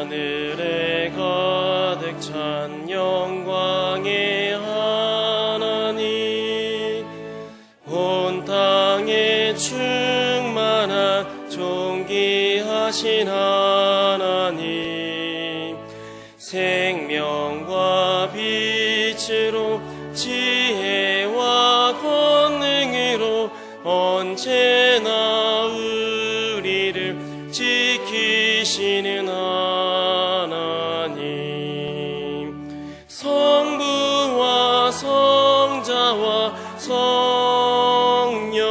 하늘에 가득 찬 영광의 하나님, 온 땅에 충만한 존귀하신 하나님, 생명과 빛으로 지혜와 권능으로 언제나 우리를 지키시는 하나님, 성부와 성자와 성령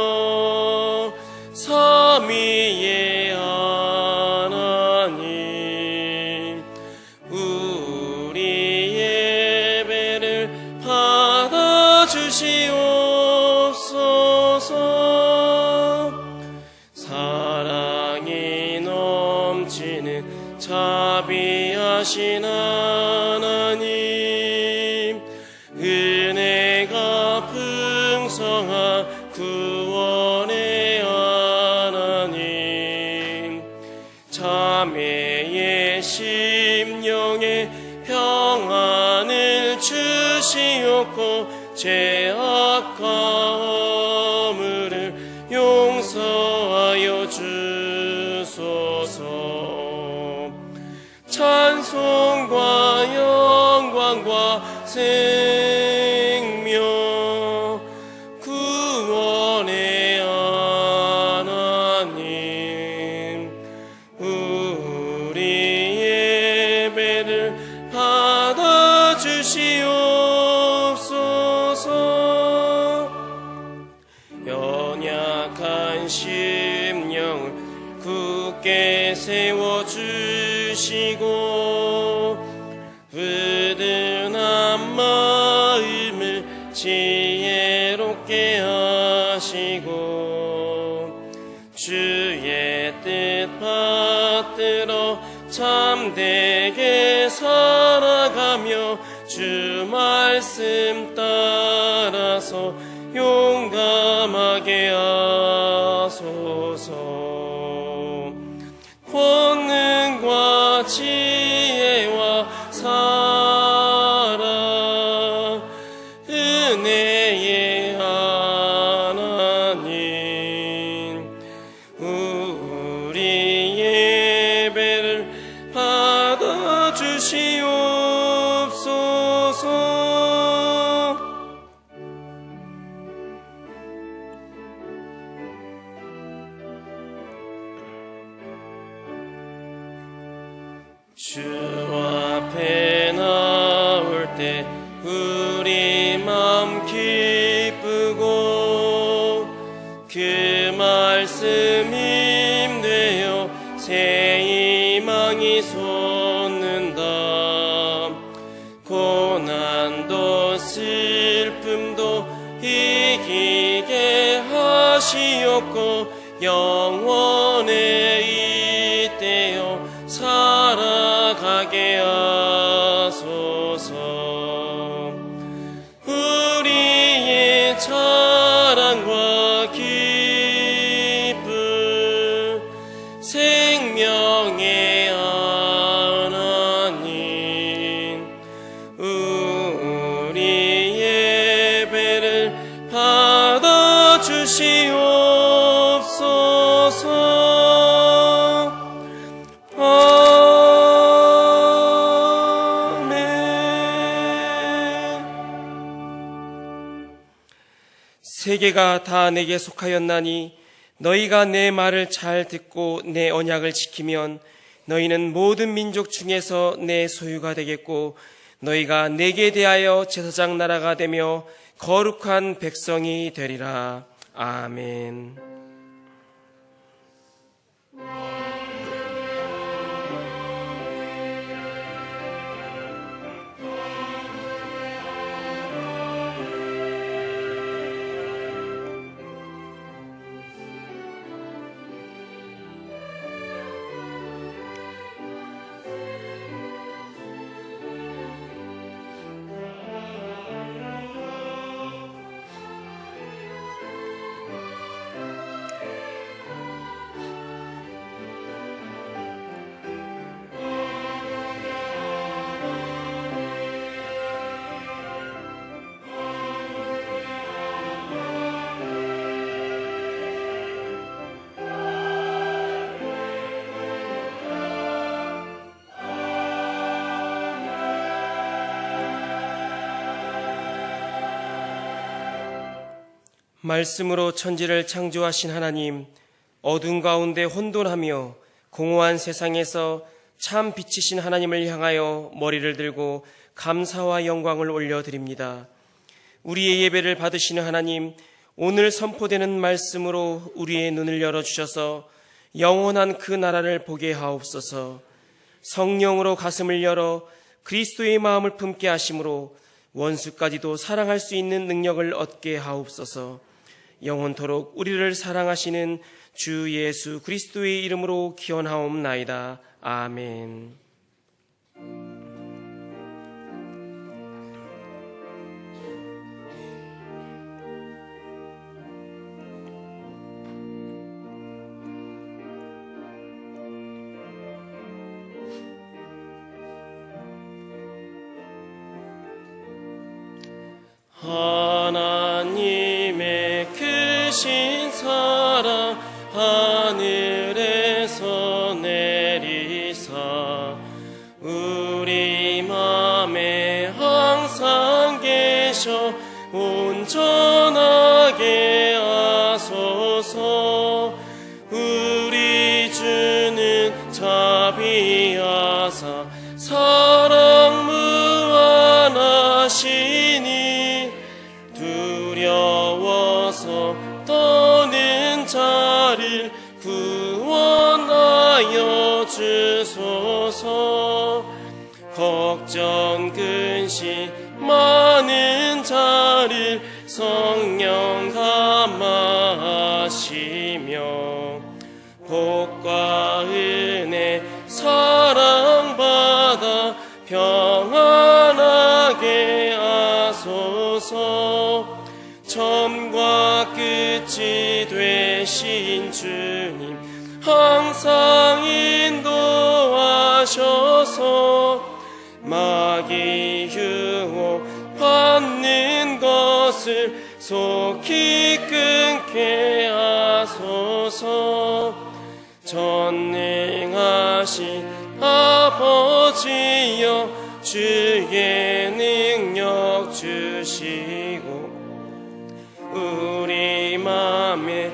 삼위의 하나님, 우리 예배를 받아주시옵소서. 사랑이 넘치는 자비하신 하나님, 은혜가 풍성한 구원의 하나님, 자매의 심령에 평안을 주시옵고 죄악과 허물을 용서하여 주소서. 찬송과 영광과 생명 구원의 하나님, 우리 예배를 받아주시옵소서. 연약한 심령을 굳게 세워주시고 부든한 마음을 지혜롭게 하시고 주의 뜻 받들어 참되게 살아가며 주 말씀 따라서 용감하게 하소서. 권능과 지혜와 사랑 은혜의 하나님 우리 예배를 받아주시옵소서. 주 앞에 나올 때 우리 맘 기쁘고 그 말씀 힘되어 새 희망이 솟는다. 고난도 슬픔도 이기게 하시옵고 영원에 이때여 살아가게 하소서. 우리의 자랑과 기쁨 생명의 하나님 우리 예배를 받아주시옵소서. 세계가 다 내게 속하였나니 너희가 내 말을 잘 듣고 내 언약을 지키면 너희는 모든 민족 중에서 내 소유가 되겠고 너희가 내게 대하여 제사장 나라가 되며 거룩한 백성이 되리라. 아멘. 말씀으로 천지를 창조하신 하나님, 어둠 가운데 혼돈하며 공허한 세상에서 참 빛이신 하나님을 향하여 머리를 들고 감사와 영광을 올려드립니다. 우리의 예배를 받으시는 하나님, 오늘 선포되는 말씀으로 우리의 눈을 열어주셔서 영원한 그 나라를 보게 하옵소서. 성령으로 가슴을 열어 그리스도의 마음을 품게 하심으로 원수까지도 사랑할 수 있는 능력을 얻게 하옵소서. 영원토록 우리를 사랑하시는 주 예수 그리스도의 이름으로 기원하옵나이다. 아멘. 하나님의 크신 사랑 하늘에서 내리사 우리 맘에 항상 계셔 온전하게 하소서. 우리 주는 자비하사 사랑 무한하시니 두려워서 나를 구원하여 주소서. 걱정 근심 많은 자를 성령 감화하시며 복과 은혜 사랑받아 평안하게 하소서. 처음과 끝이 되신 주님 항상 인도하셔서 마귀 유혹 받는 것을 속히 끊게 하소서. 전능하신 아버지여 주의 능력 주시고 우리 맘에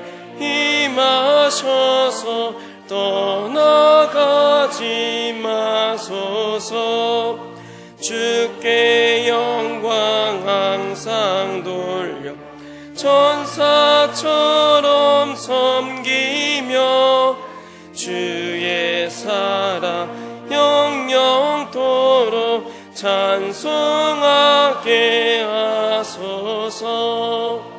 임하셔서 떠나가지 마소서. 주께 영광 항상 돌려 천사처럼 섬기며 주의 사랑 영영토록 찬송하게 하소서.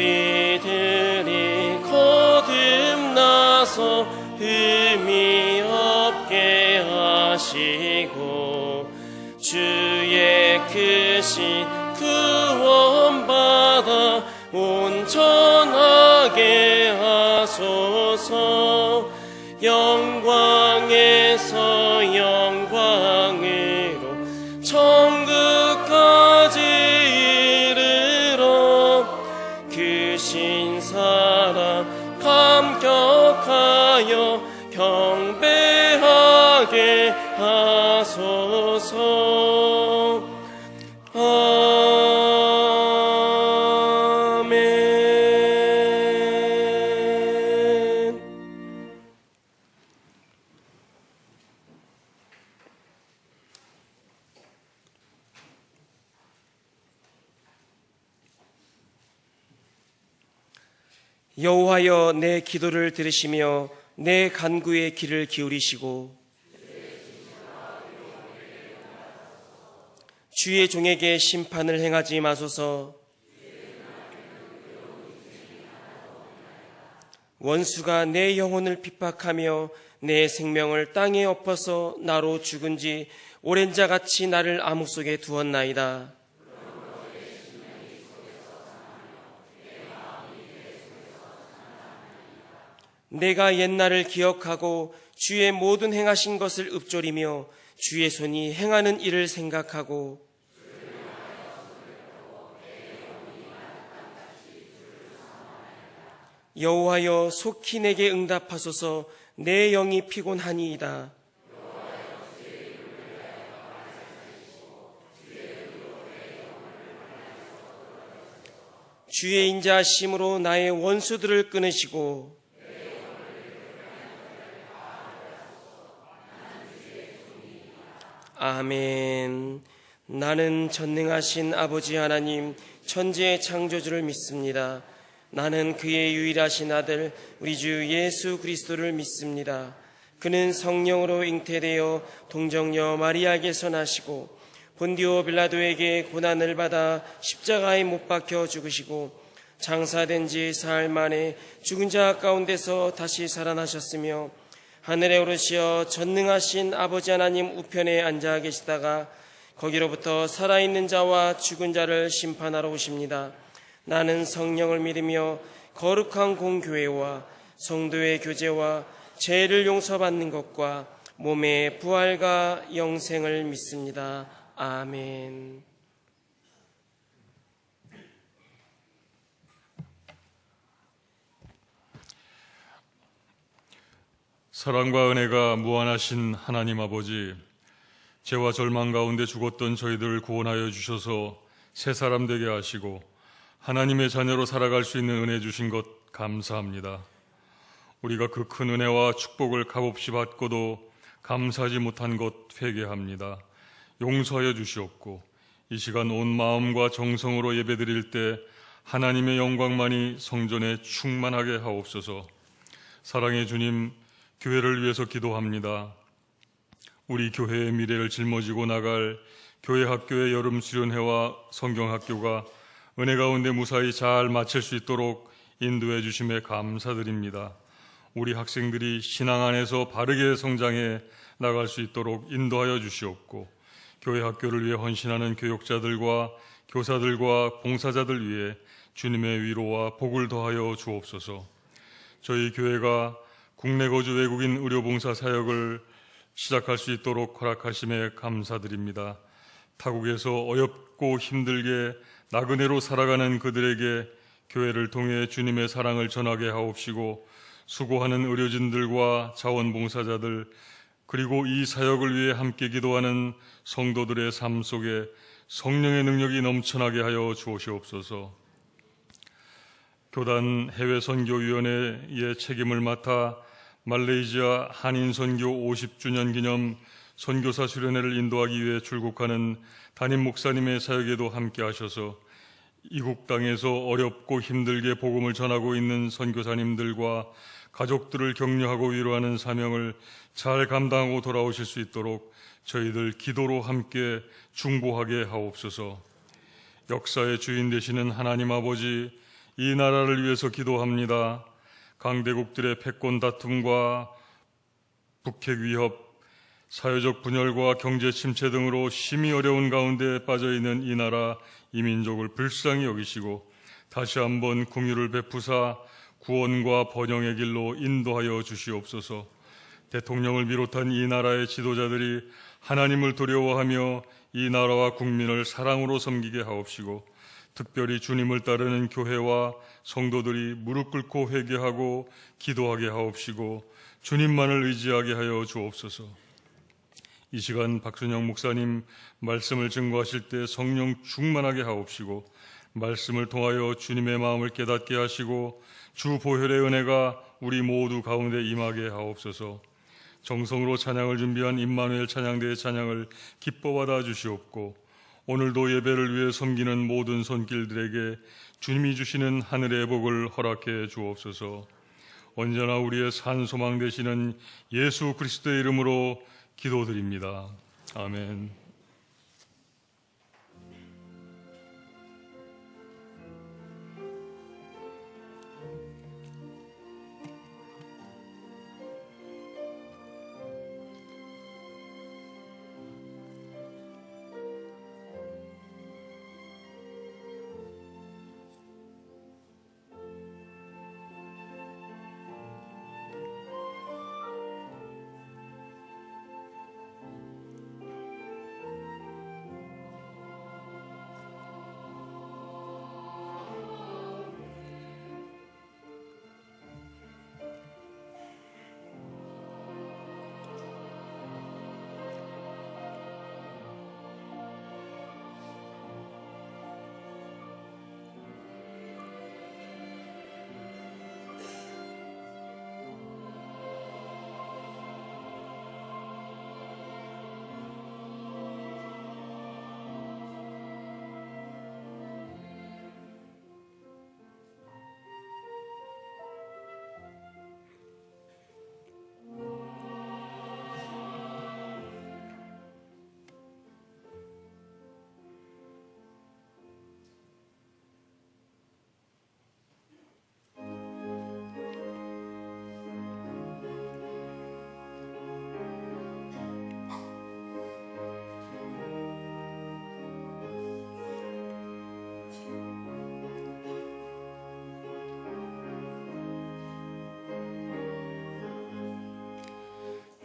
우리들이 거듭나서 흠이 없게 하시고 주의 크신 구원받아 온전하게 하소서. 영광에서 영광으로 천국까지 이르러 그 신사랑 감격하여 경배하게 하소서. 아멘. 여호와여 내 기도를 들으시며 내 간구에 귀를 기울이시고 주의 종에게 심판을 행하지 마소서. 원수가 내 영혼을 핍박하며 내 생명을 땅에 엎어서 나로 죽은 지 오랜 자같이 나를 암흑 속에 두었나이다. 내가 옛날을 기억하고 주의 모든 행하신 것을 읊조리며 주의 손이 행하는 일을 생각하고 여호와여 속히 내게 응답하소서. 내 영이 피곤하니이다. 주의 인자하심으로 나의 원수들을 끊으시고 아멘. 나는 전능하신 아버지 하나님 천지의 창조주를 믿습니다. 나는 그의 유일하신 아들 우리 주 예수 그리스도를 믿습니다. 그는 성령으로 잉태되어 동정녀 마리아에게서 나시고 본디오 빌라도에게 고난을 받아 십자가에 못 박혀 죽으시고 장사된 지 사흘 만에 죽은 자 가운데서 다시 살아나셨으며 하늘에 오르시어 전능하신 아버지 하나님 우편에 앉아 계시다가 거기로부터 살아있는 자와 죽은 자를 심판하러 오십니다. 나는 성령을 믿으며 거룩한 공교회와 성도의 교제와 죄를 용서받는 것과 몸의 부활과 영생을 믿습니다. 아멘. 사랑과 은혜가 무한하신 하나님 아버지, 죄와 절망 가운데 죽었던 저희들을 구원하여 주셔서 새 사람 되게 하시고 하나님의 자녀로 살아갈 수 있는 은혜 주신 것 감사합니다. 우리가 그 큰 은혜와 축복을 값없이 받고도 감사하지 못한 것 회개합니다. 용서하여 주시옵고 이 시간 온 마음과 정성으로 예배드릴 때 하나님의 영광만이 성전에 충만하게 하옵소서. 사랑의 주님, 교회를 위해서 기도합니다. 우리 교회의 미래를 짊어지고 나갈 교회 학교의 여름 수련회와 성경학교가 은혜 가운데 무사히 잘 마칠 수 있도록 인도해 주심에 감사드립니다. 우리 학생들이 신앙 안에서 바르게 성장해 나갈 수 있도록 인도하여 주시옵고 교회 학교를 위해 헌신하는 교육자들과 교사들과 봉사자들 위해 주님의 위로와 복을 더하여 주옵소서. 저희 교회가 국내 거주 외국인 의료봉사 사역을 시작할 수 있도록 허락하심에 감사드립니다. 타국에서 어렵고 힘들게 나그네로 살아가는 그들에게 교회를 통해 주님의 사랑을 전하게 하옵시고 수고하는 의료진들과 자원봉사자들 그리고 이 사역을 위해 함께 기도하는 성도들의 삶 속에 성령의 능력이 넘쳐나게 하여 주옵시옵소서. 교단 해외선교위원회의 책임을 맡아 말레이시아 한인선교 50주년 기념 선교사 수련회를 인도하기 위해 출국하는 담임 목사님의 사역에도 함께 하셔서 이국 땅에서 어렵고 힘들게 복음을 전하고 있는 선교사님들과 가족들을 격려하고 위로하는 사명을 잘 감당하고 돌아오실 수 있도록 저희들 기도로 함께 중보하게 하옵소서. 역사의 주인 되시는 하나님 아버지, 이 나라를 위해서 기도합니다. 강대국들의 패권 다툼과 북핵 위협, 사회적 분열과 경제 침체 등으로 심히 어려운 가운데 빠져있는 이 나라, 이 민족을 불쌍히 여기시고 다시 한번 긍휼을 베푸사 구원과 번영의 길로 인도하여 주시옵소서. 대통령을 비롯한 이 나라의 지도자들이 하나님을 두려워하며 이 나라와 국민을 사랑으로 섬기게 하옵시고 특별히 주님을 따르는 교회와 성도들이 무릎 꿇고 회개하고 기도하게 하옵시고 주님만을 의지하게 하여 주옵소서. 이 시간 박순영 목사님 말씀을 증거하실 때 성령 충만하게 하옵시고 말씀을 통하여 주님의 마음을 깨닫게 하시고 주 보혈의 은혜가 우리 모두 가운데 임하게 하옵소서. 정성으로 찬양을 준비한 임마누엘 찬양대의 찬양을 기뻐 받아 주시옵고 오늘도 예배를 위해 섬기는 모든 손길들에게 주님이 주시는 하늘의 복을 허락해 주옵소서. 언제나 우리의 산 소망 되시는 예수 그리스도의 이름으로 기도드립니다. 아멘.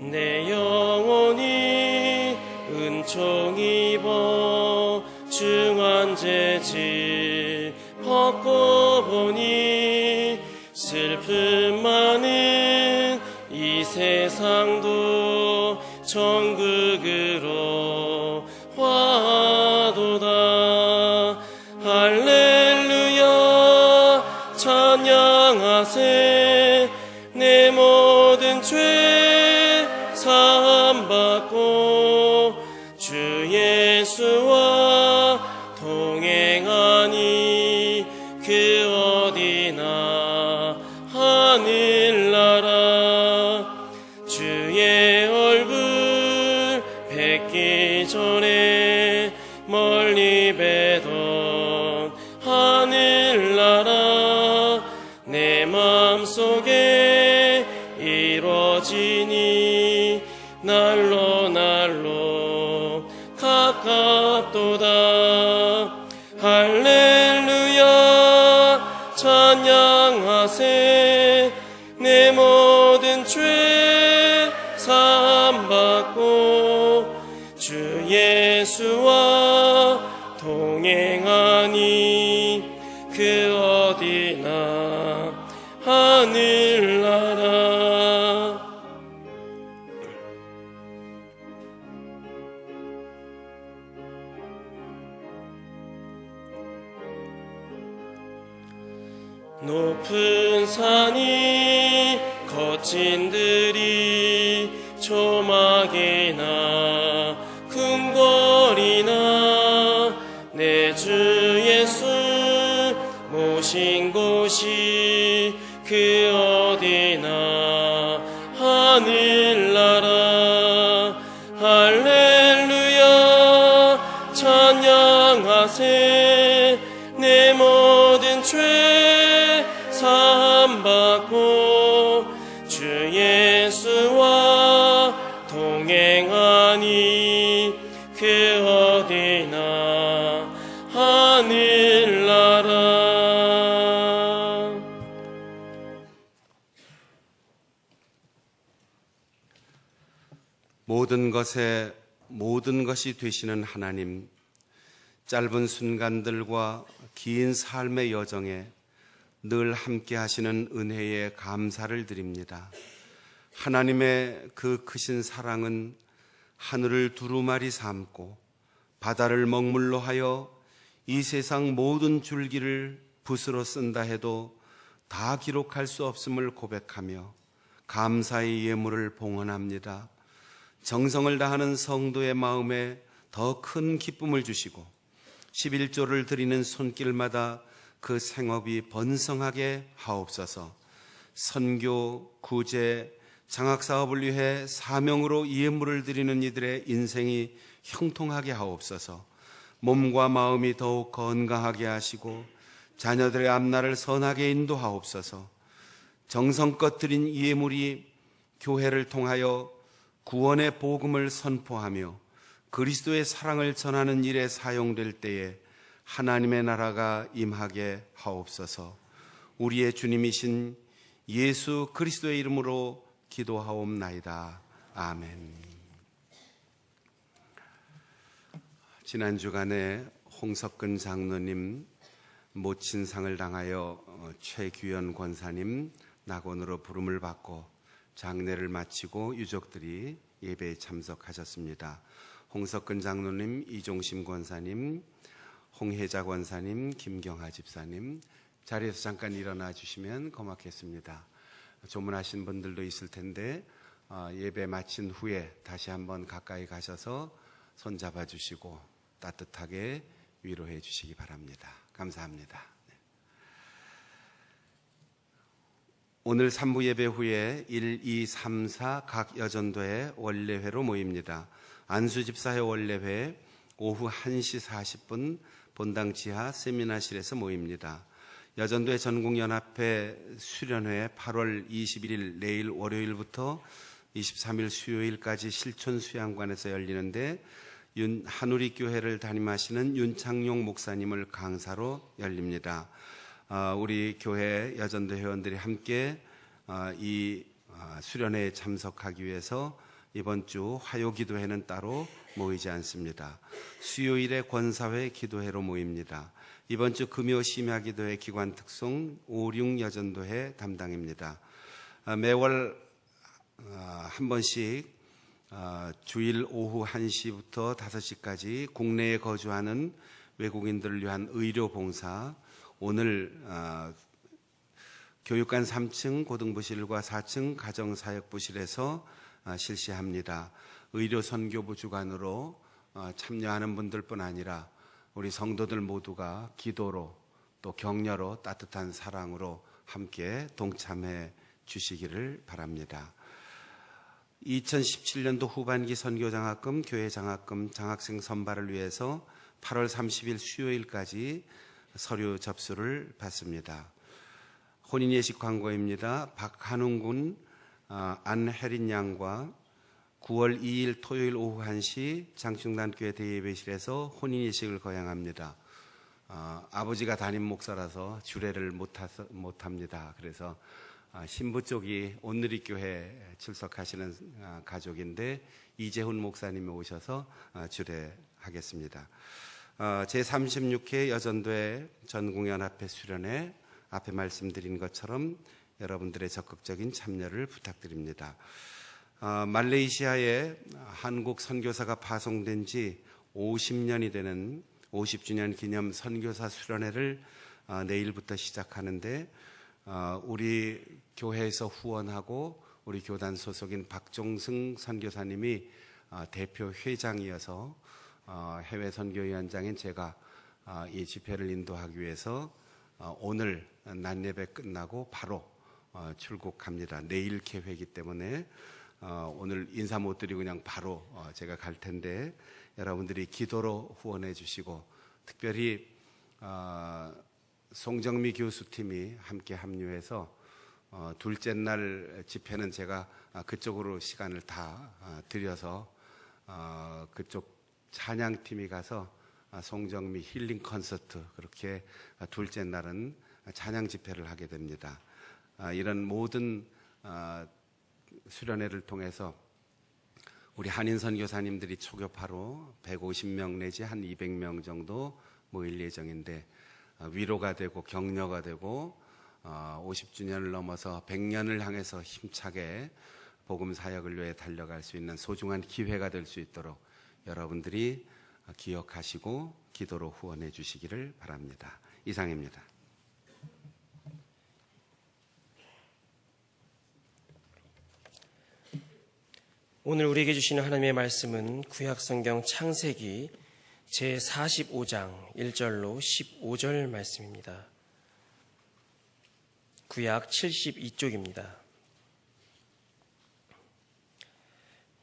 내 영혼이 은총 입어 중한 재질 벗고 보니 슬픔 많은 이 세상도 천국으로 화도다. 할렐루야 찬양하세. 내 모든 죄 사함 받고 주 예수와 동행하니 그 어디나 하늘나라 주의 얼굴 뵙기 전에 멀리 뵈던 하늘나라 내 마음속에 이루어지니 날로 날로 가깝도다. 할렐루야 찬양하세. 내 모든 죄 사함받고 주 예수와 동행하니 그 어디나 하늘나라. 높은 산이 거친 들이 조막이나 궁궐이나 내 주 예수 모신 곳이 그 어디나 하늘나라. 할렐루야 찬양하세. 내 모든 죄 사함받고 주 예수와 동행하니 그 어디나 하늘나라. 모든 것에 모든 것이 되시는 하나님, 짧은 순간들과 긴 삶의 여정에 늘 함께 하시는 은혜에 감사를 드립니다. 하나님의 그 크신 사랑은 하늘을 두루마리 삼고 바다를 먹물로 하여 이 세상 모든 줄기를 붓으로 쓴다 해도 다 기록할 수 없음을 고백하며 감사의 예물을 봉헌합니다. 정성을 다하는 성도의 마음에 더 큰 기쁨을 주시고 11조를 드리는 손길마다 그 생업이 번성하게 하옵소서. 선교, 구제, 장학사업을 위해 사명으로 예물을 드리는 이들의 인생이 형통하게 하옵소서. 몸과 마음이 더욱 건강하게 하시고 자녀들의 앞날을 선하게 인도하옵소서. 정성껏 드린 예물이 교회를 통하여 구원의 복음을 선포하며 그리스도의 사랑을 전하는 일에 사용될 때에 하나님의 나라가 임하게 하옵소서. 우리의 주님이신 예수 그리스도의 이름으로 기도하옵나이다. 아멘. 지난 주간에 홍석근 장로님 모친상을 당하여 최규현 권사님 낙원으로 부름을 받고 장례를 마치고 유족들이 예배에 참석하셨습니다. 홍석근 장로님, 이종심 권사님, 홍혜자 권사님, 김경하 집사님, 자리에서 잠깐 일어나 주시면 고맙겠습니다. 조문하신 분들도 있을 텐데 예배 마친 후에 다시 한번 가까이 가셔서 손잡아 주시고 따뜻하게 위로해 주시기 바랍니다. 감사합니다. 오늘 3부 예배 후에 1, 2, 3, 4 각 여전도회 원례회로 모입니다. 안수집사회 원례회 오후 1시 40분 본당 지하 세미나실에서 모입니다. 여전도회 전국연합회 수련회 8월 21일 내일 월요일부터 23일 수요일까지 실촌 수양관에서 열리는데 한우리교회를 담임하시는 윤창용 목사님을 강사로 열립니다. 우리 교회 여전도 회원들이 함께 이 수련회에 참석하기 위해서 이번 주 화요기도회는 따로 모이지 않습니다. 수요일에 권사회 기도회로 모입니다. 이번 주 금요 심야기도회 기관특송 5, 6 여전도회 담당입니다. 매월 한 번씩 주일 오후 1시부터 5시까지 국내에 거주하는 외국인들을 위한 의료봉사, 오늘 교육관 3층 고등부실과 4층 가정사역부실에서 실시합니다. 의료 선교부 주관으로 참여하는 분들뿐 아니라 우리 성도들 모두가 기도로 또 격려로 따뜻한 사랑으로 함께 동참해 주시기를 바랍니다. 2017년도 후반기 선교장학금, 교회장학금, 장학생 선발을 위해서 8월 30일 수요일까지 서류 접수를 받습니다. 혼인예식 광고입니다. 박한웅 군, 안혜린 양과 9월 2일 토요일 오후 1시 장충단교회 대예배실에서 혼인예식을 거행합니다. 아버지가 담임 목사라서 주례를 못합니다. 그래서 신부 쪽이 온누리교회 출석하시는 가족인데 이재훈 목사님이 오셔서 주례하겠습니다. 제36회 여전도회 전공연합회 수련회 앞에 말씀드린 것처럼 여러분들의 적극적인 참여를 부탁드립니다. 말레이시아에 한국 선교사가 파송된 지 50년이 되는 50주년 기념 선교사 수련회를 내일부터 시작하는데 우리 교회에서 후원하고 우리 교단 소속인 박종승 선교사님이 대표 회장이어서 해외 선교위원장인 제가 이 집회를 인도하기 위해서 오늘 낮예배 끝나고 바로 출국합니다. 내일 개회이기 때문에 오늘 인사 못 드리고 그냥 바로 제가 갈 텐데 여러분들이 기도로 후원해 주시고 특별히 송정미 교수팀이 함께 합류해서 둘째 날 집회는 제가 그쪽으로 시간을 다 들여서 그쪽 찬양팀이 가서 송정미 힐링 콘서트 그렇게 둘째 날은 찬양 집회를 하게 됩니다. 이런 모든 수련회를 통해서 우리 한인 선교사님들이 초교파로 150명 내지 한 200명 정도 모일 예정인데 위로가 되고 격려가 되고 50주년을 넘어서 100년을 향해서 힘차게 복음 사역을 위해 달려갈 수 있는 소중한 기회가 될 수 있도록 여러분들이 기억하시고 기도로 후원해 주시기를 바랍니다. 이상입니다. 오늘 우리에게 주시는 하나님의 말씀은 구약성경 창세기 제45장 1절로 15절 말씀입니다. 구약 72쪽입니다.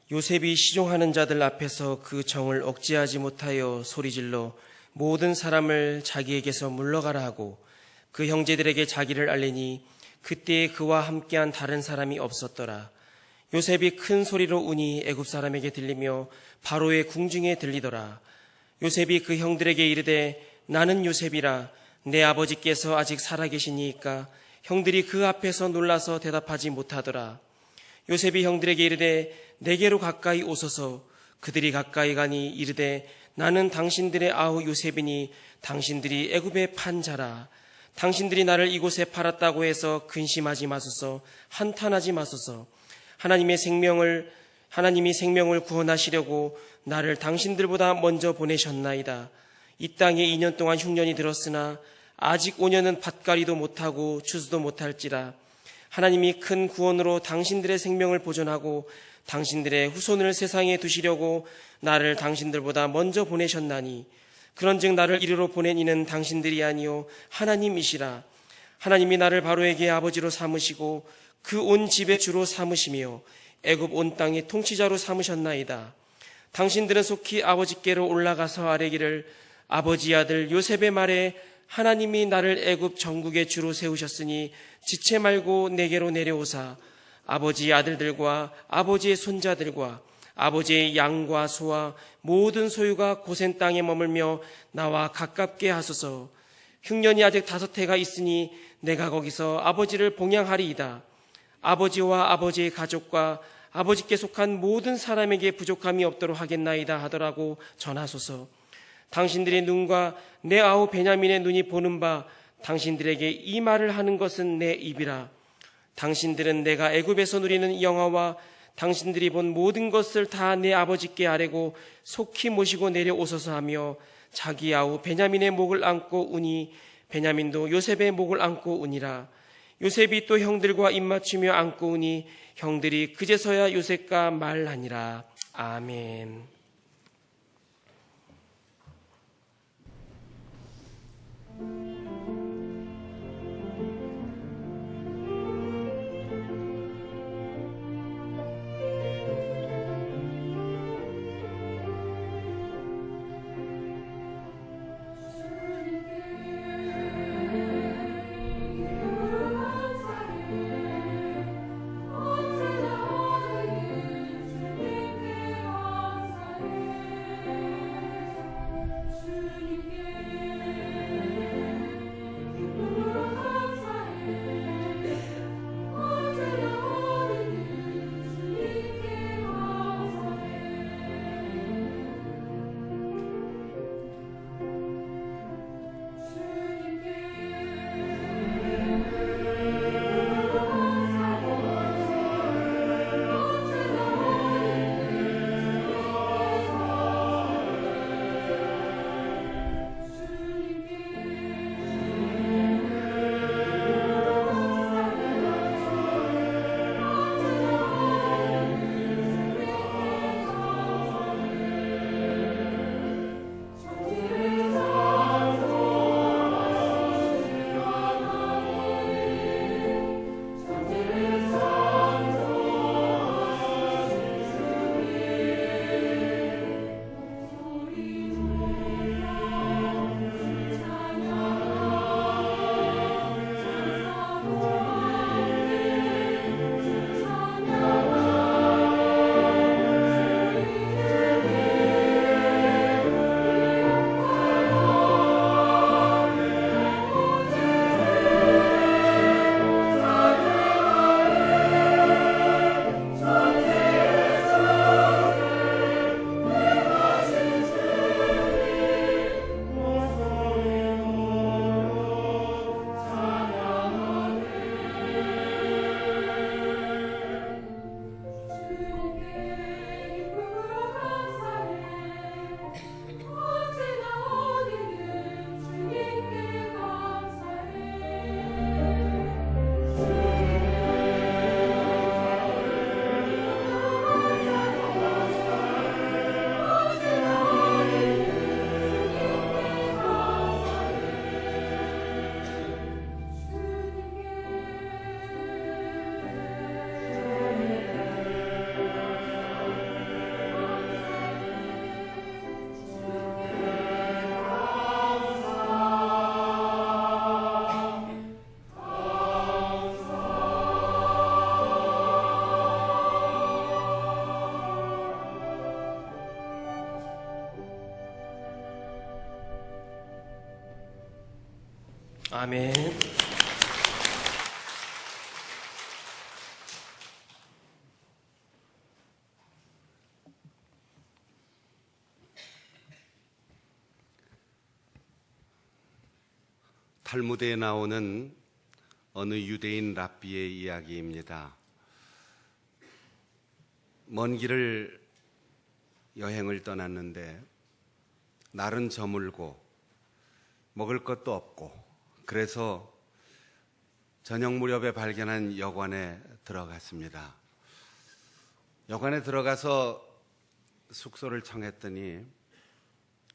요셉이 시종하는 자들 앞에서 그 정을 억제하지 못하여 소리질러 모든 사람을 자기에게서 물러가라 하고 그 형제들에게 자기를 알리니 그때에 그와 함께한 다른 사람이 없었더라. 요셉이 큰 소리로 우니 애굽 사람에게 들리며 바로의 궁중에 들리더라. 요셉이 그 형들에게 이르되 나는 요셉이라. 내 아버지께서 아직 살아계시니이까. 형들이 그 앞에서 놀라서 대답하지 못하더라. 요셉이 형들에게 이르되 내게로 가까이 오소서. 그들이 가까이 가니 이르되 나는 당신들의 아우 요셉이니 당신들이 애굽에 판 자라. 당신들이 나를 이곳에 팔았다고 해서 근심하지 마소서. 한탄하지 마소서. 하나님이 생명을 구원하시려고 나를 당신들보다 먼저 보내셨나이다. 이 땅에 2년 동안 흉년이 들었으나 아직 5년은 밭갈이도 못하고 추수도 못할지라. 하나님이 큰 구원으로 당신들의 생명을 보존하고 당신들의 후손을 세상에 두시려고 나를 당신들보다 먼저 보내셨나니 그런즉 나를 이리로 보낸 이는 당신들이 아니요 하나님이시라. 하나님이 나를 바로에게 아버지로 삼으시고 그 온 집의 주로 삼으시며 애굽 온 땅의 통치자로 삼으셨나이다. 당신들은 속히 아버지께로 올라가서 아뢰기를 아버지 아들 요셉의 말에 하나님이 나를 애굽 전국의 주로 세우셨으니 지체 말고 내게로 내려오사 아버지의 아들들과 아버지의 손자들과 아버지의 양과 소와 모든 소유가 고센 땅에 머물며 나와 가깝게 하소서. 흉년이 아직 5해가 있으니 내가 거기서 아버지를 봉양하리이다. 아버지와 아버지의 가족과 아버지께 속한 모든 사람에게 부족함이 없도록 하겠나이다 하더라고 전하소서. 당신들의 눈과 내 아우 베냐민의 눈이 보는 바 당신들에게 이 말을 하는 것은 내 입이라. 당신들은 내가 애굽에서 누리는 영화와 당신들이 본 모든 것을 다 내 아버지께 아뢰고 속히 모시고 내려오소서 하며 자기 아우 베냐민의 목을 안고 우니 베냐민도 요셉의 목을 안고 우니라. 요셉이 또 형들과 입맞추며 안고 오니 형들이 그제서야 요셉과 말하니라. 아멘. 아멘. 탈무드에 나오는 어느 유대인 랍비의 이야기입니다. 먼 길을 여행을 떠났는데 날은 저물고 먹을 것도 없고 그래서 저녁 무렵에 발견한 여관에 들어갔습니다. 여관에 들어가서 숙소를 청했더니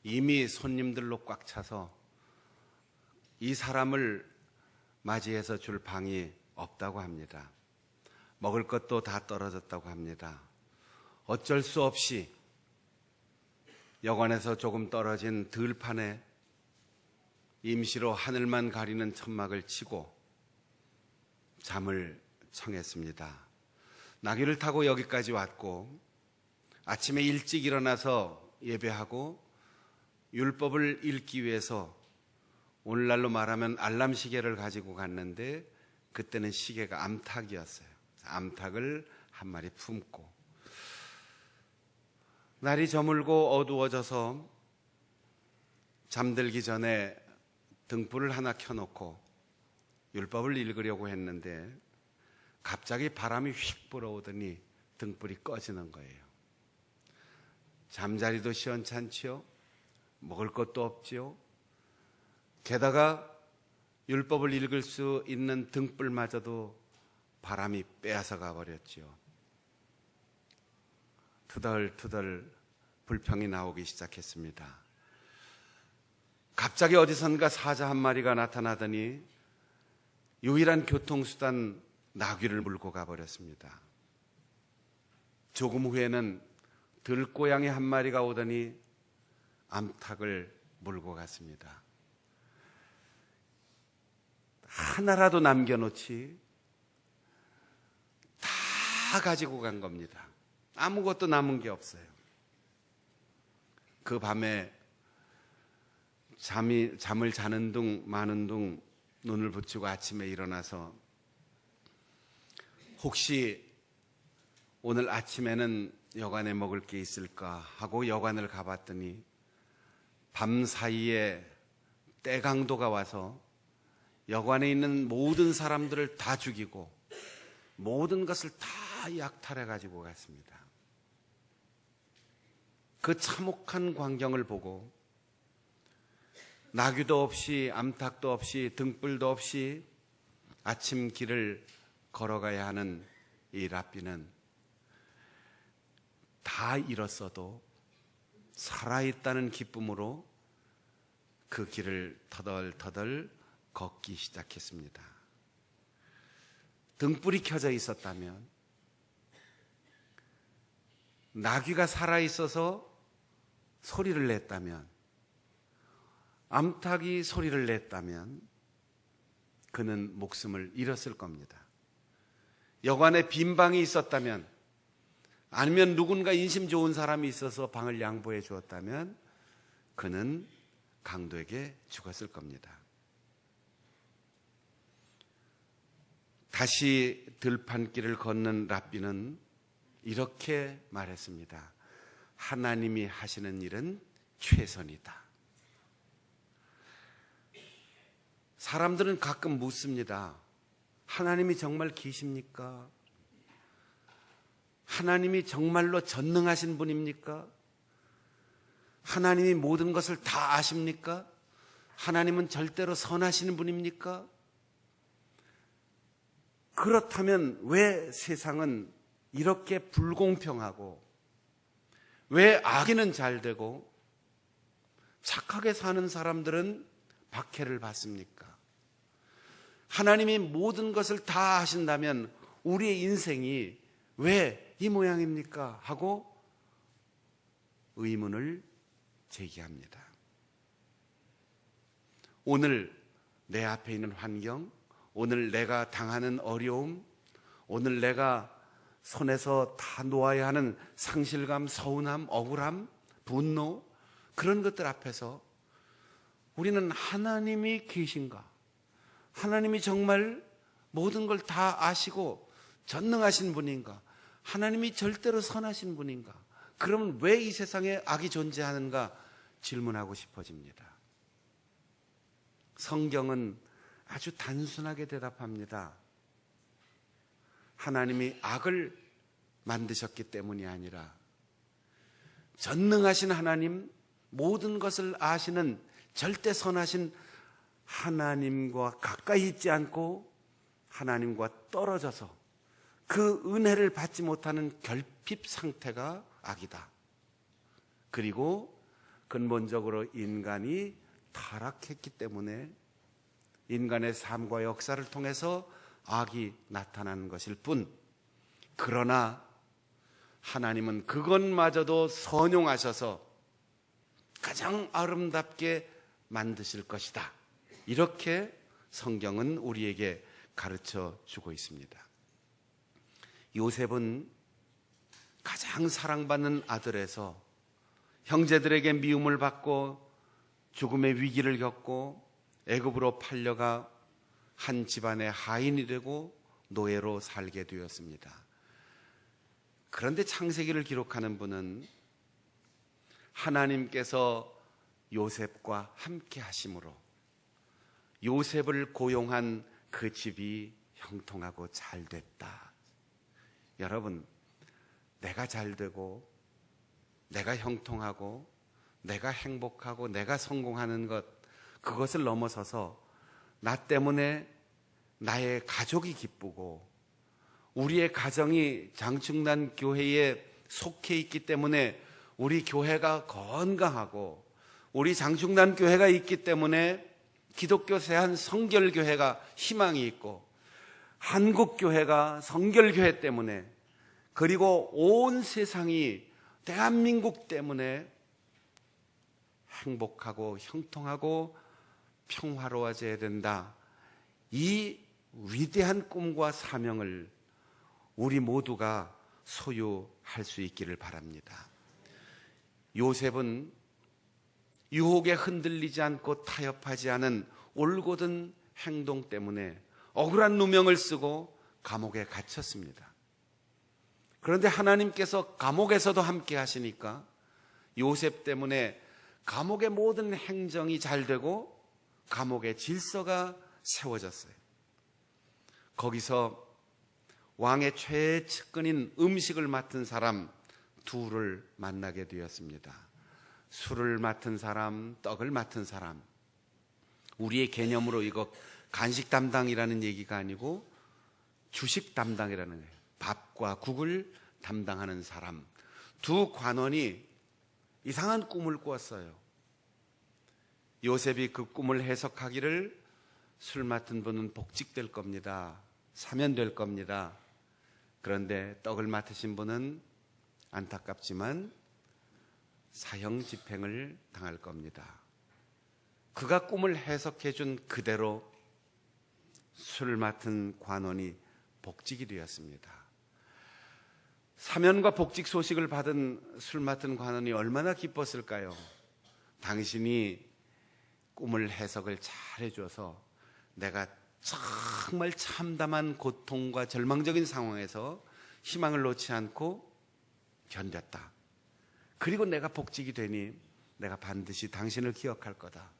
이미 손님들로 꽉 차서 이 사람을 맞이해서 줄 방이 없다고 합니다. 먹을 것도 다 떨어졌다고 합니다. 어쩔 수 없이 여관에서 조금 떨어진 들판에 임시로 하늘만 가리는 천막을 치고 잠을 청했습니다. 나귀를 타고 여기까지 왔고 아침에 일찍 일어나서 예배하고 율법을 읽기 위해서 오늘날로 말하면 알람 시계를 가지고 갔는데 그때는 시계가 암탉이었어요. 암탉을 한 마리 품고 날이 저물고 어두워져서 잠들기 전에 등불을 하나 켜놓고 율법을 읽으려고 했는데 갑자기 바람이 휙 불어오더니 등불이 꺼지는 거예요. 잠자리도 시원찮지요. 먹을 것도 없지요. 게다가 율법을 읽을 수 있는 등불마저도 바람이 빼앗아 가버렸지요. 투덜투덜 불평이 나오기 시작했습니다. 갑자기 어디선가 사자 한 마리가 나타나더니 유일한 교통수단 나귀를 물고 가버렸습니다. 조금 후에는 들고양이 한 마리가 오더니 암탉을 물고 갔습니다. 하나라도 남겨놓지 다 가지고 간 겁니다. 아무것도 남은 게 없어요. 그 밤에 잠을 자는 둥 마는 둥 눈을 붙이고 아침에 일어나서 혹시 오늘 아침에는 여관에 먹을 게 있을까 하고 여관을 가봤더니 밤 사이에 떼강도가 와서 여관에 있는 모든 사람들을 다 죽이고 모든 것을 다 약탈해 가지고 갔습니다. 그 참혹한 광경을 보고 나귀도 없이 암탉도 없이 등불도 없이 아침 길을 걸어가야 하는 이 랍비는 다 잃었어도 살아있다는 기쁨으로 그 길을 터덜터덜 걷기 시작했습니다. 등불이 켜져 있었다면, 나귀가 살아있어서 소리를 냈다면, 암탉이 소리를 냈다면 그는 목숨을 잃었을 겁니다. 여관에 빈 방이 있었다면, 아니면 누군가 인심 좋은 사람이 있어서 방을 양보해 주었다면 그는 강도에게 죽었을 겁니다. 다시 들판길을 걷는 랍비는 이렇게 말했습니다. 하나님이 하시는 일은 최선이다. 사람들은 가끔 묻습니다. 하나님이 정말 계십니까? 하나님이 정말로 전능하신 분입니까? 하나님이 모든 것을 다 아십니까? 하나님은 절대로 선하시는 분입니까? 그렇다면 왜 세상은 이렇게 불공평하고, 왜 악인은 잘 되고 착하게 사는 사람들은 박해를 받습니까? 하나님이 모든 것을 다 하신다면 우리의 인생이 왜 이 모양입니까? 하고 의문을 제기합니다. 오늘 내 앞에 있는 환경, 오늘 내가 당하는 어려움, 오늘 내가 손에서 다 놓아야 하는 상실감, 서운함, 억울함, 분노, 그런 것들 앞에서 우리는 하나님이 계신가? 하나님이 정말 모든 걸 다 아시고 전능하신 분인가? 하나님이 절대로 선하신 분인가? 그러면 왜 이 세상에 악이 존재하는가 질문하고 싶어집니다. 성경은 아주 단순하게 대답합니다. 하나님이 악을 만드셨기 때문이 아니라 전능하신 하나님, 모든 것을 아시는 절대 선하신 하나님과 가까이 있지 않고 하나님과 떨어져서 그 은혜를 받지 못하는 결핍 상태가 악이다. 그리고 근본적으로 인간이 타락했기 때문에 인간의 삶과 역사를 통해서 악이 나타나는 것일 뿐, 그러나 하나님은 그것마저도 선용하셔서 가장 아름답게 만드실 것이다. 이렇게 성경은 우리에게 가르쳐 주고 있습니다. 요셉은 가장 사랑받는 아들에서 형제들에게 미움을 받고 죽음의 위기를 겪고 애굽으로 팔려가 한 집안의 하인이 되고 노예로 살게 되었습니다. 그런데 창세기를 기록하는 분은 하나님께서 요셉과 함께 하심으로 요셉을 고용한 그 집이 형통하고 잘 됐다. 여러분, 내가 잘 되고 내가 형통하고 내가 행복하고 내가 성공하는 것, 그것을 넘어서서 나 때문에 나의 가족이 기쁘고 우리의 가정이 장충난 교회에 속해 있기 때문에 우리 교회가 건강하고 우리 장충난 교회가 있기 때문에 기독교 세한 성결교회가 희망이 있고 한국 교회가 성결교회 때문에 그리고 온 세상이 대한민국 때문에 행복하고 형통하고 평화로워져야 된다. 이 위대한 꿈과 사명을 우리 모두가 소유할 수 있기를 바랍니다. 요셉은 유혹에 흔들리지 않고 타협하지 않은 올곧은 행동 때문에 억울한 누명을 쓰고 감옥에 갇혔습니다. 그런데 하나님께서 감옥에서도 함께 하시니까 요셉 때문에 감옥의 모든 행정이 잘 되고 감옥의 질서가 세워졌어요. 거기서 왕의 최측근인 음식을 맡은 사람 둘을 만나게 되었습니다. 술을 맡은 사람, 떡을 맡은 사람. 우리의 개념으로 이거 간식 담당이라는 얘기가 아니고 주식 담당이라는 거예요. 밥과 국을 담당하는 사람. 두 관원이 이상한 꿈을 꾸었어요. 요셉이 그 꿈을 해석하기를 술 맡은 분은 복직될 겁니다. 사면될 겁니다. 그런데 떡을 맡으신 분은 안타깝지만 사형 집행을 당할 겁니다. 그가 꿈을 해석해 준 그대로 술을 맡은 관원이 복직이 되었습니다. 사면과 복직 소식을 받은 술 맡은 관원이 얼마나 기뻤을까요? 당신이 꿈을 해석을 잘 해줘서 내가 정말 참담한 고통과 절망적인 상황에서 희망을 놓지 않고 견뎠다. 그리고 내가 복직이 되니 내가 반드시 당신을 기억할 거다.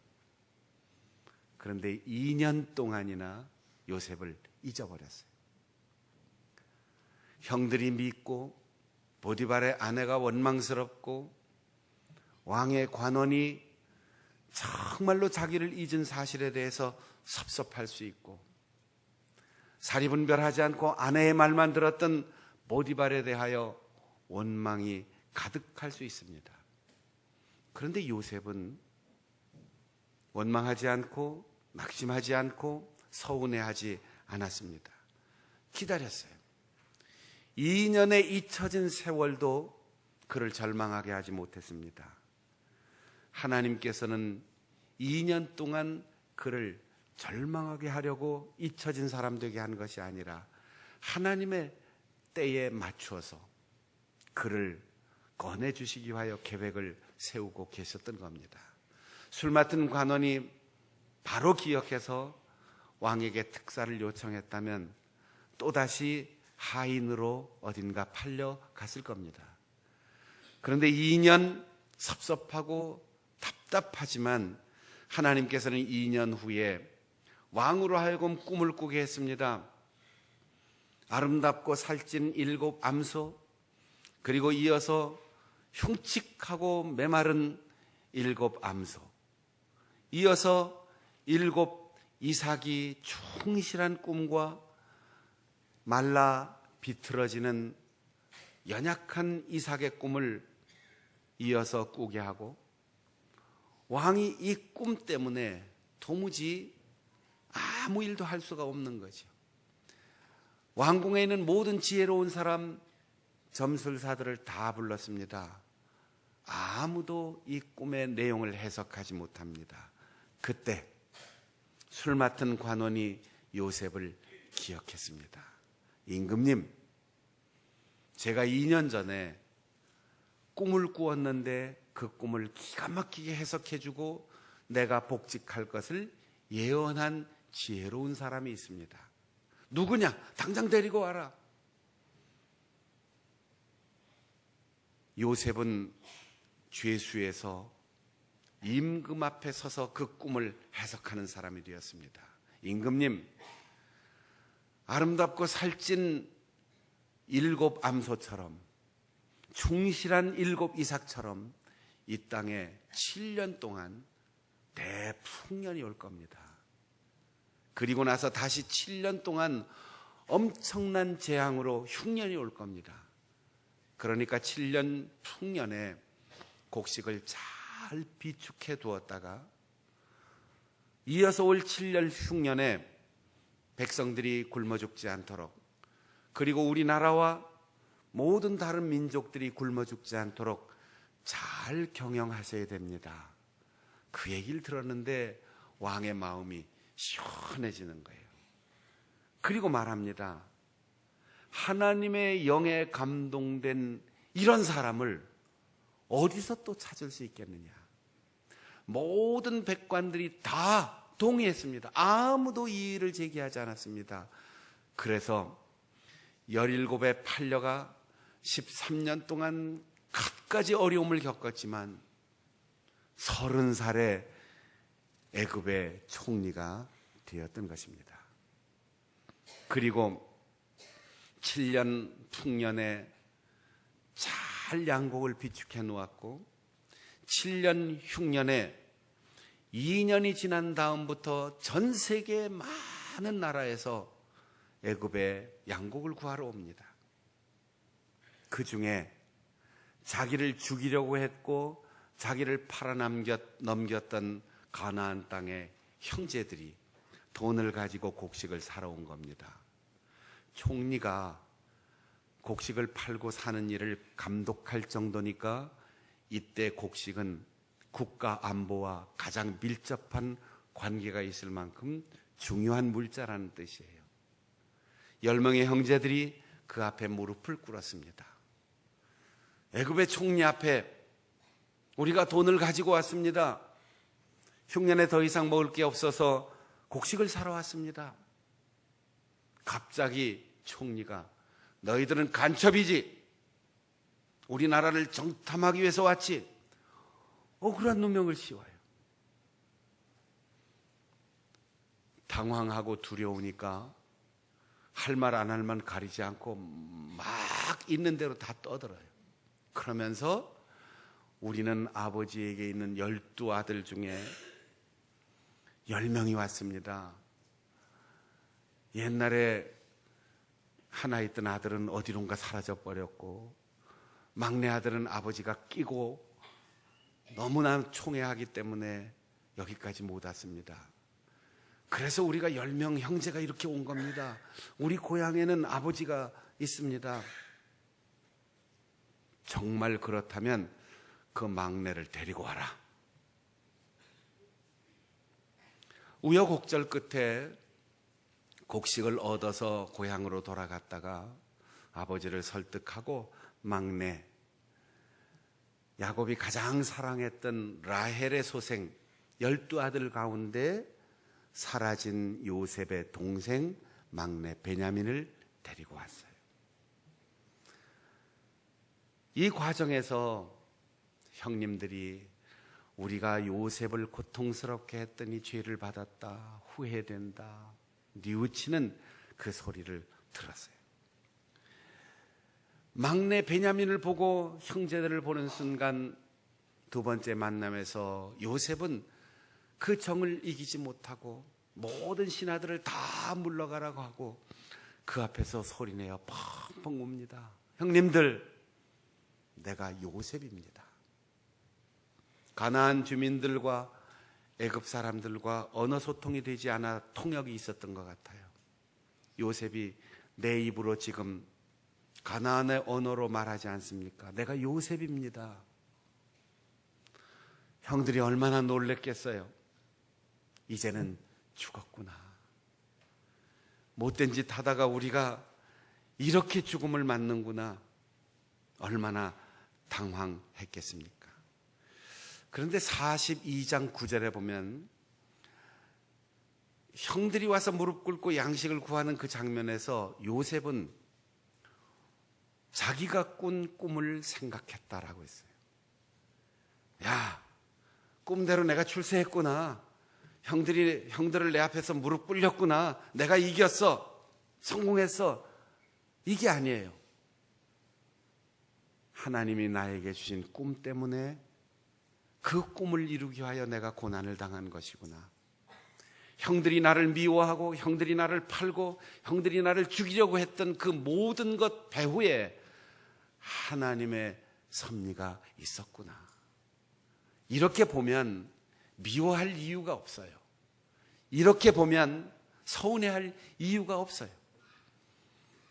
그런데 2년 동안이나 요셉을 잊어버렸어요. 형들이 믿고 보디발의 아내가 원망스럽고 왕의 관원이 정말로 자기를 잊은 사실에 대해서 섭섭할 수 있고 사리분별하지 않고 아내의 말만 들었던 보디발에 대하여 원망이 가득할 수 있습니다. 그런데 요셉은 원망하지 않고 낙심하지 않고 서운해하지 않았습니다. 기다렸어요. 2년의 잊혀진 세월도 그를 절망하게 하지 못했습니다. 하나님께서는 2년 동안 그를 절망하게 하려고 잊혀진 사람 되게 한 것이 아니라 하나님의 때에 맞추어서 그를 꺼내주시기 위하여 계획을 세우고 계셨던 겁니다. 술 맡은 관원이 바로 기억해서 왕에게 특사를 요청했다면 또다시 하인으로 어딘가 팔려갔을 겁니다. 그런데 2년 섭섭하고 답답하지만 하나님께서는 2년 후에 왕으로 하여금 꿈을 꾸게 했습니다. 아름답고 살찐 7 암소, 그리고 이어서 흉측하고 메마른 7 암소, 이어서 7 이삭이 충실한 꿈과 말라 비틀어지는 연약한 이삭의 꿈을 이어서 꾸게 하고 왕이 이 꿈 때문에 도무지 아무 일도 할 수가 없는 거죠. 왕궁에 있는 모든 지혜로운 사람, 점술사들을 다 불렀습니다. 아무도 이 꿈의 내용을 해석하지 못합니다. 그때 술 맡은 관원이 요셉을 기억했습니다. 임금님, 제가 2년 전에 꿈을 꾸었는데 그 꿈을 기가 막히게 해석해주고 내가 복직할 것을 예언한 지혜로운 사람이 있습니다. 누구냐? 당장 데리고 와라. 요셉은 죄수에서 임금 앞에 서서 그 꿈을 해석하는 사람이 되었습니다. 임금님, 아름답고 살찐 7 암소처럼 충실한 7 이삭처럼 이 땅에 7년 동안 대풍년이 올 겁니다. 그리고 나서 다시 7년 동안 엄청난 재앙으로 흉년이 올 겁니다. 그러니까 7년 풍년에 곡식을 잘 비축해 두었다가 이어서 올 7년 흉년에 백성들이 굶어 죽지 않도록, 그리고 우리나라와 모든 다른 민족들이 굶어 죽지 않도록 잘 경영하셔야 됩니다. 그 얘기를 들었는데 왕의 마음이 시원해지는 거예요. 그리고 말합니다. 하나님의 영에 감동된 이런 사람을 어디서 또 찾을 수 있겠느냐. 모든 백관들이 다 동의했습니다. 아무도 이의를 제기하지 않았습니다. 그래서 17의 판려가 13년 동안 갖가지 어려움을 겪었지만 30살에 애굽의 총리가 되었던 것입니다. 그리고 7년 풍년에 잘 양곡을 비축해 놓았고 7년 흉년에 2년이 지난 다음부터 전 세계 많은 나라에서 애굽의 양곡을 구하러 옵니다. 그 중에 자기를 죽이려고 했고 자기를 팔아넘겼던 가나안 땅의 형제들이 돈을 가지고 곡식을 사러 온 겁니다. 총리가 곡식을 팔고 사는 일을 감독할 정도니까 이때 곡식은 국가 안보와 가장 밀접한 관계가 있을 만큼 중요한 물자라는 뜻이에요. 10명의 형제들이 그 앞에 무릎을 꿇었습니다. 애굽의 총리 앞에 우리가 돈을 가지고 왔습니다. 흉년에 더 이상 먹을 게 없어서 곡식을 사러 왔습니다. 갑자기 총리가 너희들은 간첩이지, 우리나라를 정탐하기 위해서 왔지, 억울한 누명을 씌워요. 당황하고 두려우니까 할 말 안 할 말 가리지 않고 막 있는 대로 다 떠들어요. 그러면서 우리는 아버지에게 있는 12아들 중에 10명이 왔습니다. 옛날에 하나 있던 아들은 어디론가 사라져 버렸고 막내 아들은 아버지가 끼고 너무나 총애하기 때문에 여기까지 못 왔습니다. 그래서 우리가 10명 형제가 이렇게 온 겁니다. 우리 고향에는 아버지가 있습니다. 정말 그렇다면 그 막내를 데리고 와라. 우여곡절 끝에 곡식을 얻어서 고향으로 돌아갔다가 아버지를 설득하고 막내 야곱이 가장 사랑했던 라헬의 소생 12아들 가운데 사라진 요셉의 동생 막내 베냐민을 데리고 왔어요. 이 과정에서 형님들이 우리가 요셉을 고통스럽게 했더니 죄를 받았다, 후회된다, 뉘우치는 그 소리를 들었어요. 막내 베냐민을 보고 형제들을 보는 순간 두 번째 만남에서 요셉은 그 정을 이기지 못하고 모든 신하들을 다 물러가라고 하고 그 앞에서 소리내어 펑펑 웁니다. 형님들, 내가 요셉입니다. 가나안 주민들과 애굽 사람들과 언어 소통이 되지 않아 통역이 있었던 것 같아요. 요셉이 내 입으로 지금 가나안의 언어로 말하지 않습니까? 내가 요셉입니다. 형들이 얼마나 놀랬겠어요. 이제는 죽었구나. 못된 짓 하다가 우리가 이렇게 죽음을 맞는구나. 얼마나 당황했겠습니까? 그런데 42장 9절에 보면 형들이 와서 무릎 꿇고 양식을 구하는 그 장면에서 요셉은 자기가 꾼 꿈을 생각했다라고 했어요. 야, 꿈대로 내가 출세했구나. 형들을 내 앞에서 무릎 꿇렸구나. 내가 이겼어. 성공했어. 이게 아니에요. 하나님이 나에게 주신 꿈 때문에 그 꿈을 이루기 위하여 내가 고난을 당한 것이구나. 형들이 나를 미워하고 형들이 나를 팔고 형들이 나를 죽이려고 했던 그 모든 것 배후에 하나님의 섭리가 있었구나. 이렇게 보면 미워할 이유가 없어요. 이렇게 보면 서운해할 이유가 없어요.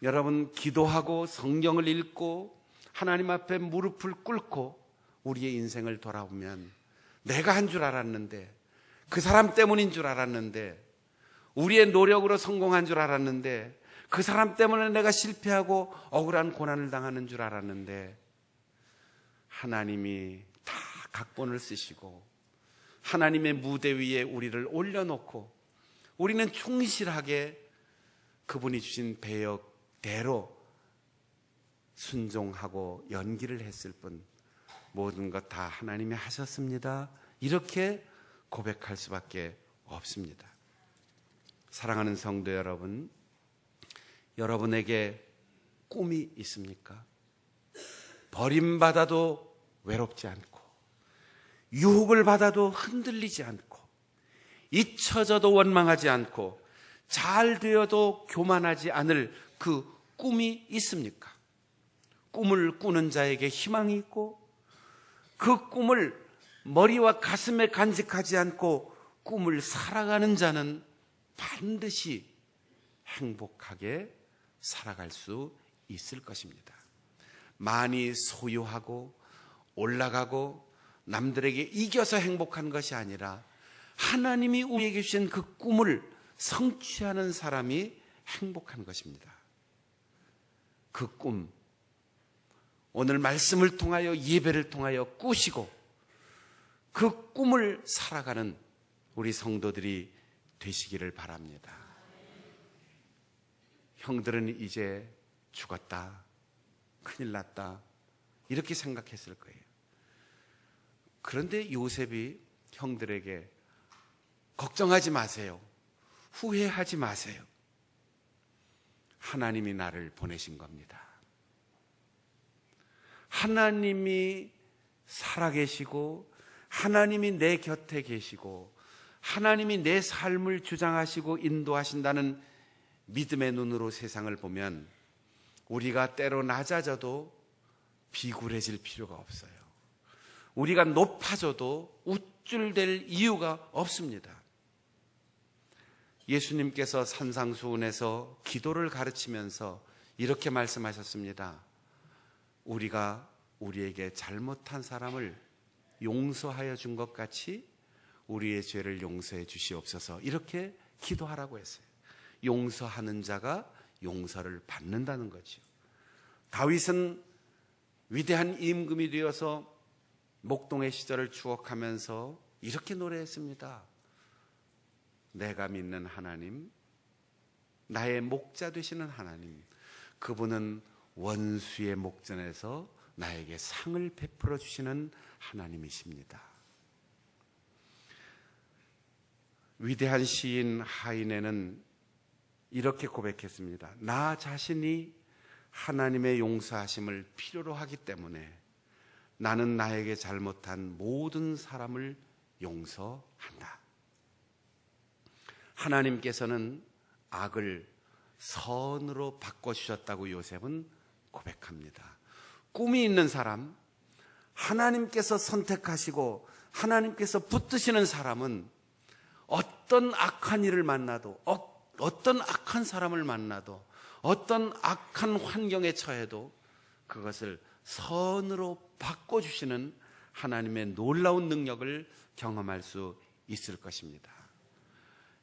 여러분, 기도하고 성경을 읽고 하나님 앞에 무릎을 꿇고 우리의 인생을 돌아보면 내가 한 줄 알았는데, 그 사람 때문인 줄 알았는데, 우리의 노력으로 성공한 줄 알았는데, 그 사람 때문에 내가 실패하고 억울한 고난을 당하는 줄 알았는데, 하나님이 다 각본을 쓰시고 하나님의 무대 위에 우리를 올려놓고 우리는 충실하게 그분이 주신 배역대로 순종하고 연기를 했을 뿐 모든 것 다 하나님이 하셨습니다. 이렇게 고백할 수밖에 없습니다. 사랑하는 성도 여러분, 여러분에게 꿈이 있습니까? 버림받아도 외롭지 않고, 유혹을 받아도 흔들리지 않고, 잊혀져도 원망하지 않고, 잘 되어도 교만하지 않을 그 꿈이 있습니까? 꿈을 꾸는 자에게 희망이 있고, 그 꿈을 머리와 가슴에 간직하지 않고 꿈을 살아가는 자는 반드시 행복하게 살아갈 수 있을 것입니다. 많이 소유하고 올라가고 남들에게 이겨서 행복한 것이 아니라 하나님이 우리에게 주신 그 꿈을 성취하는 사람이 행복한 것입니다. 그 꿈, 오늘 말씀을 통하여 예배를 통하여 꾸시고 그 꿈을 살아가는 우리 성도들이 되시기를 바랍니다. 형들은 이제 죽었다, 큰일 났다, 이렇게 생각했을 거예요. 그런데 요셉이 형들에게 걱정하지 마세요, 후회하지 마세요, 하나님이 나를 보내신 겁니다. 하나님이 살아계시고 하나님이 내 곁에 계시고 하나님이 내 삶을 주장하시고 인도하신다는 믿음의 눈으로 세상을 보면 우리가 때로 낮아져도 비굴해질 필요가 없어요. 우리가 높아져도 우쭐댈 이유가 없습니다. 예수님께서 산상수훈에서 기도를 가르치면서 이렇게 말씀하셨습니다. 우리가 우리에게 잘못한 사람을 용서하여 준 것 같이 우리의 죄를 용서해 주시옵소서, 이렇게 기도하라고 했어요. 용서하는 자가 용서를 받는다는 거죠. 다윗은 위대한 임금이 되어서 목동의 시절을 추억하면서 이렇게 노래했습니다. 내가 믿는 하나님, 나의 목자 되시는 하나님, 그분은 원수의 목전에서 나에게 상을 베풀어 주시는 하나님이십니다. 위대한 시인 하이네는 이렇게 고백했습니다. 나 자신이 하나님의 용서하심을 필요로 하기 때문에 나는 나에게 잘못한 모든 사람을 용서한다. 하나님께서는 악을 선으로 바꿔주셨다고 요셉은 고백합니다. 꿈이 있는 사람, 하나님께서 선택하시고 하나님께서 붙드시는 사람은 어떤 악한 일을 만나도, 어떤 악한 사람을 만나도, 어떤 악한 환경에 처해도 그것을 선으로 바꿔주시는 하나님의 놀라운 능력을 경험할 수 있을 것입니다.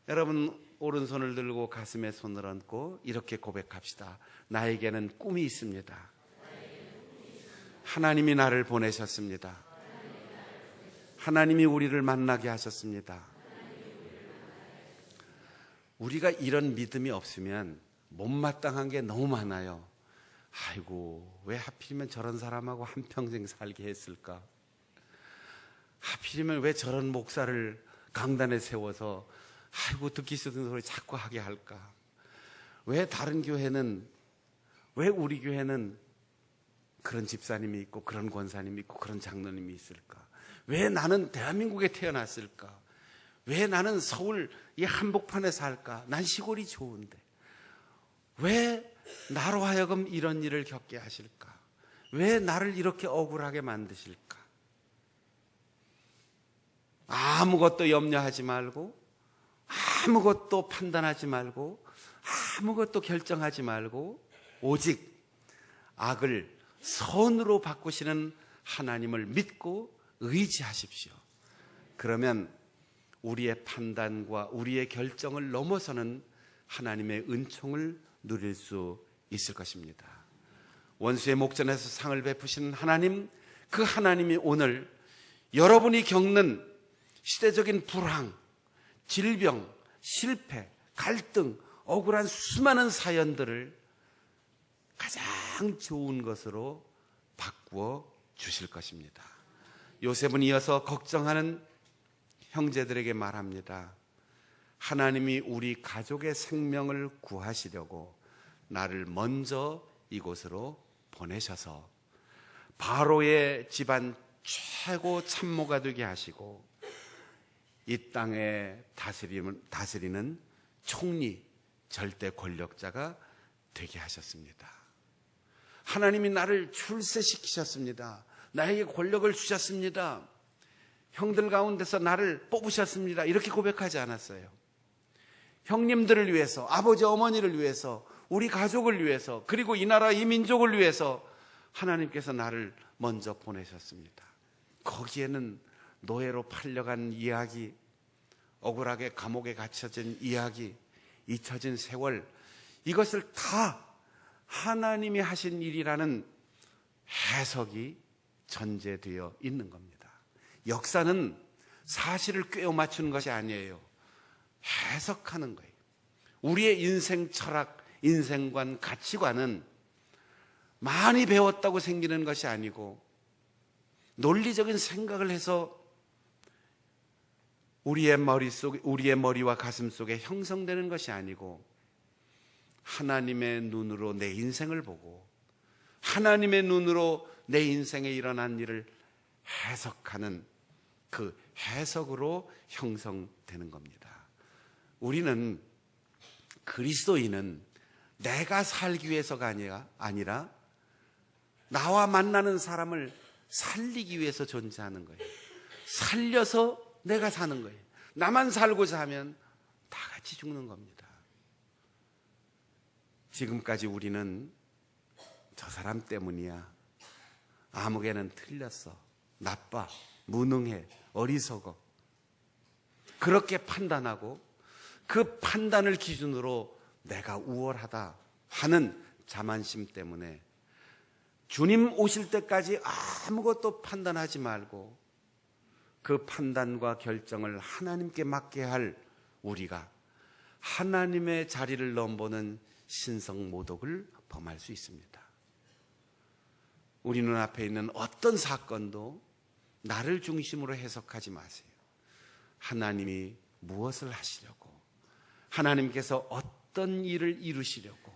여러분, 오른손을 들고 가슴에 손을 얹고 이렇게 고백합시다. 나에게는 꿈이 있습니다. 하나님이 나를 보내셨습니다. 하나님이 우리를 만나게 하셨습니다. 우리가 이런 믿음이 없으면 못마땅한 게 너무 많아요. 아이고, 왜 하필이면 저런 사람하고 한평생 살게 했을까? 하필이면 왜 저런 목사를 강단에 세워서 아이고, 듣기 싫은 소리 자꾸 하게 할까? 왜 다른 교회는, 왜 우리 교회는 그런 집사님이 있고 그런 권사님이 있고 그런 장로님이 있을까? 왜 나는 대한민국에 태어났을까? 왜 나는 서울 이 한복판에 살까? 난 시골이 좋은데. 왜 나로 하여금 이런 일을 겪게 하실까? 왜 나를 이렇게 억울하게 만드실까? 아무것도 염려하지 말고, 아무것도 판단하지 말고, 아무것도 결정하지 말고, 오직 악을 선으로 바꾸시는 하나님을 믿고 의지하십시오. 그러면 우리의 판단과 우리의 결정을 넘어서는 하나님의 은총을 누릴 수 있을 것입니다. 원수의 목전에서 상을 베푸시는 하나님, 그 하나님이 오늘 여러분이 겪는 시대적인 불황, 질병, 실패, 갈등, 억울한 수많은 사연들을 가장 좋은 것으로 바꾸어 주실 것입니다. 요셉은 이어서 걱정하는 형제들에게 말합니다. 하나님이 우리 가족의 생명을 구하시려고 나를 먼저 이곳으로 보내셔서 바로의 집안 최고 참모가 되게 하시고 이 땅에 다스리는 총리, 절대 권력자가 되게 하셨습니다. 하나님이 나를 출세시키셨습니다. 나에게 권력을 주셨습니다. 형들 가운데서 나를 뽑으셨습니다. 이렇게 고백하지 않았어요. 형님들을 위해서, 아버지 어머니를 위해서, 우리 가족을 위해서, 그리고 이 나라 이 민족을 위해서 하나님께서 나를 먼저 보내셨습니다. 거기에는 노예로 팔려간 이야기, 억울하게 감옥에 갇혀진 이야기, 잊혀진 세월, 이것을 다 하나님이 하신 일이라는 해석이 전제되어 있는 겁니다. 역사는 사실을 꿰어 맞추는 것이 아니에요. 해석하는 거예요. 우리의 인생 철학, 인생관, 가치관은 많이 배웠다고 생기는 것이 아니고 논리적인 생각을 해서 우리의 머리와 가슴 속에 형성되는 것이 아니고 하나님의 눈으로 내 인생을 보고 하나님의 눈으로 내 인생에 일어난 일을 해석하는 그 해석으로 형성되는 겁니다. 우리는 그리스도인은 내가 살기 위해서가 아니라 나와 만나는 사람을 살리기 위해서 존재하는 거예요. 살려서 내가 사는 거예요. 나만 살고자 하면 다 같이 죽는 겁니다. 지금까지 우리는 저 사람 때문이야. 아무개는 틀렸어. 나빠. 무능해. 어리석어. 그렇게 판단하고 그 판단을 기준으로 내가 우월하다 하는 자만심 때문에 주님 오실 때까지 아무것도 판단하지 말고 그 판단과 결정을 하나님께 맡게 할 우리가 하나님의 자리를 넘보는 신성모독을 범할 수 있습니다. 우리 눈앞에 있는 어떤 사건도 나를 중심으로 해석하지 마세요. 하나님이 무엇을 하시려고, 하나님께서 어떤 일을 이루시려고,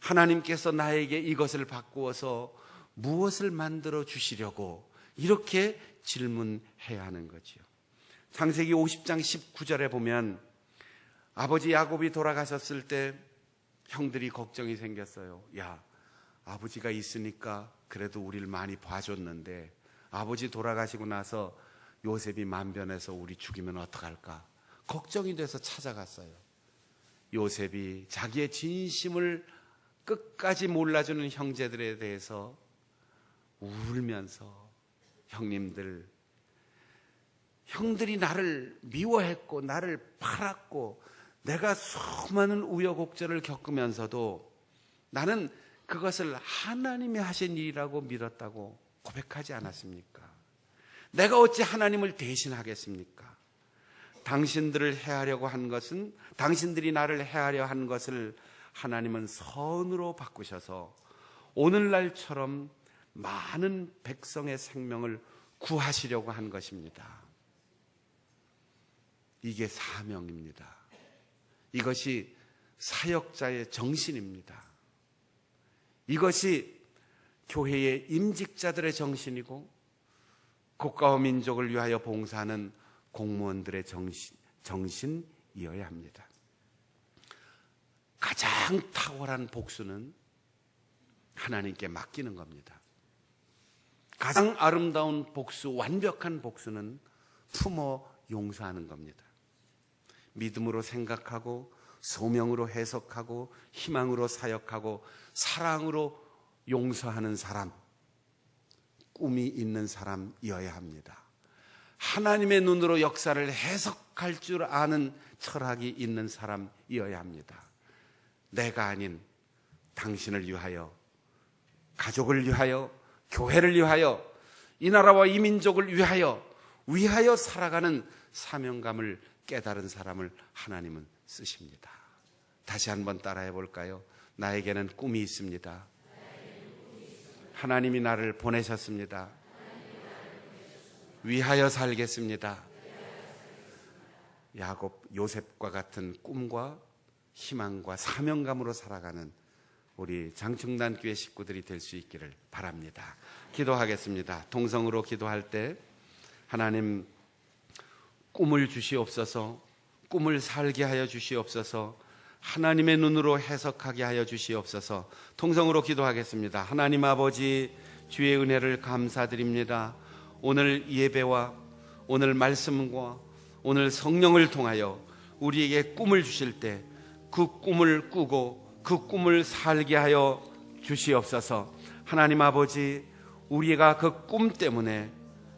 하나님께서 나에게 이것을 바꾸어서 무엇을 만들어 주시려고 이렇게 질문해야 하는 거지요. 창세기 50장 19절에 보면 아버지 야곱이 돌아가셨을 때 형들이 걱정이 생겼어요. 야, 아버지가 있으니까 그래도 우리를 많이 봐줬는데 아버지 돌아가시고 나서 요셉이 만변해서 우리 죽이면 어떡할까? 걱정이 돼서 찾아갔어요. 요셉이 자기의 진심을 끝까지 몰라주는 형제들에 대해서 울면서 형들이 나를 미워했고 나를 팔았고 내가 수많은 우여곡절을 겪으면서도 나는 그것을 하나님이 하신 일이라고 믿었다고 고백하지 않았습니까? 내가 어찌 하나님을 대신하겠습니까? 당신들이 나를 해하려 한 것을 하나님은 선으로 바꾸셔서 오늘날처럼 많은 백성의 생명을 구하시려고 한 것입니다. 이게 사명입니다. 이것이 사역자의 정신입니다. 이것이 교회의 임직자들의 정신이고 국가와 민족을 위하여 봉사하는 공무원들의 정신이어야 합니다. 가장 탁월한 복수는 하나님께 맡기는 겁니다. 가장 아름다운 복수, 완벽한 복수는 품어 용서하는 겁니다. 믿음으로 생각하고 소명으로 해석하고 희망으로 사역하고 사랑으로 용서하는 사람, 꿈이 있는 사람이어야 합니다. 하나님의 눈으로 역사를 해석할 줄 아는 철학이 있는 사람이어야 합니다. 내가 아닌 당신을 위하여, 가족을 위하여, 교회를 위하여, 이 나라와 이 민족을 위하여 살아가는 사명감을 깨달은 사람을 하나님은 쓰십니다. 다시 한번 따라해 볼까요? 나에게는 꿈이 있습니다. 하나님이 나를 보내셨습니다. 위하여 살겠습니다. 야곱, 요셉과 같은 꿈과 희망과 사명감으로 살아가는 우리 장충단교회 식구들이 될 수 있기를 바랍니다. 기도하겠습니다. 동성으로 기도할 때 하나님, 꿈을 주시옵소서, 꿈을 살게 하여 주시옵소서, 하나님의 눈으로 해석하게 하여 주시옵소서. 통성으로 기도하겠습니다. 하나님 아버지, 주의 은혜를 감사드립니다. 오늘 예배와 오늘 말씀과 오늘 성령을 통하여 우리에게 꿈을 주실 때 그 꿈을 꾸고 그 꿈을 살게 하여 주시옵소서. 하나님 아버지, 우리가 그 꿈 때문에